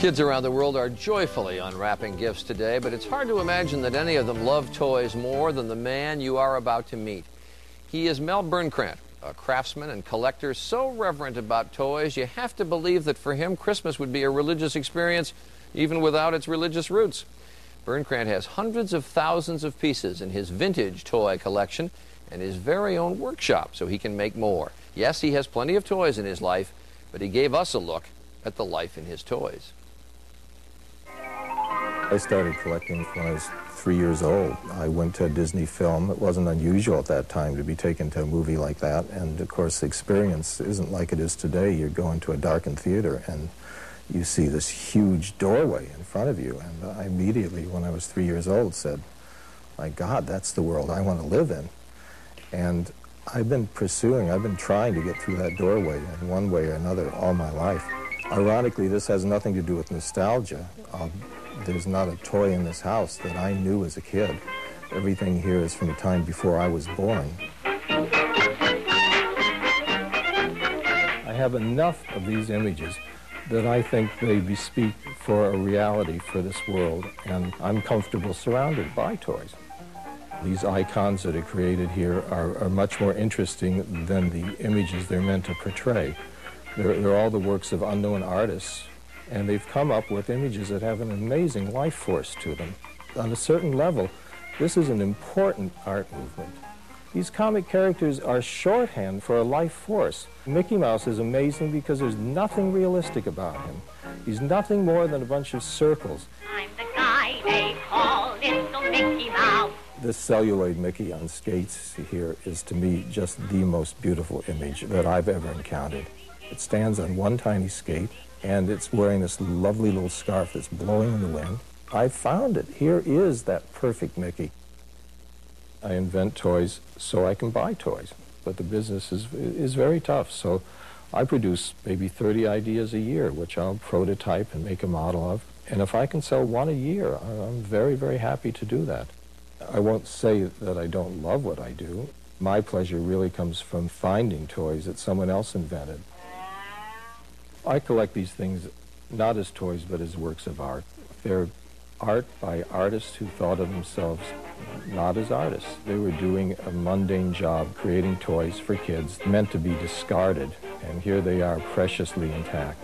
Kids around the world are joyfully unwrapping gifts today, but it's hard to imagine that any of them love toys more than the man you are about to meet. He is Mel Birnkrant, a craftsman and collector so reverent about toys, you have to believe that for him, Christmas would be a religious experience even without its religious roots. Birnkrant has hundreds of thousands of pieces in his vintage toy collection and his very own workshop so he can make more. Yes, he has plenty of toys in his life, but he gave us a look at the life in his toys. I started collecting when I was 3 years old. I went to a Disney film. It wasn't unusual at that time to be taken to a movie like that. And of course, the experience isn't like it is today. You go into a darkened theater and you see this huge doorway in front of you. And I immediately, when I was 3 years old, said, my God, that's the world I want to live in. And I've been trying to get through that doorway in one way or another all my life. Ironically, this has nothing to do with nostalgia. There's not a toy in this house that I knew as a kid. Everything here is from the time before I was born. I have enough of these images that I think they bespeak for a reality for this world, and I'm comfortable surrounded by toys. These icons that are created here are much more interesting than the images they're meant to portray. They're all the works of unknown artists, and they've come up with images that have an amazing life force to them. On a certain level, this is an important art movement. These comic characters are shorthand for a life force. Mickey Mouse is amazing because there's nothing realistic about him. He's nothing more than a bunch of circles. I'm the guy they call Little Mickey Mouse. This celluloid Mickey on skates here is, to me, just the most beautiful image that I've ever encountered. It stands on one tiny skate, and it's wearing this lovely little scarf that's blowing in the wind. I found it. Here is that perfect Mickey. I invent toys so I can buy toys, but the business is very tough, so I produce maybe 30 ideas a year, which I'll prototype and make a model of. And if I can sell one a year, I'm very, very happy to do that. I won't say that I don't love what I do. My pleasure really comes from finding toys that someone else invented. I collect these things not as toys, but as works of art. They're art by artists who thought of themselves not as artists. They were doing a mundane job creating toys for kids meant to be discarded, and here they are preciously intact.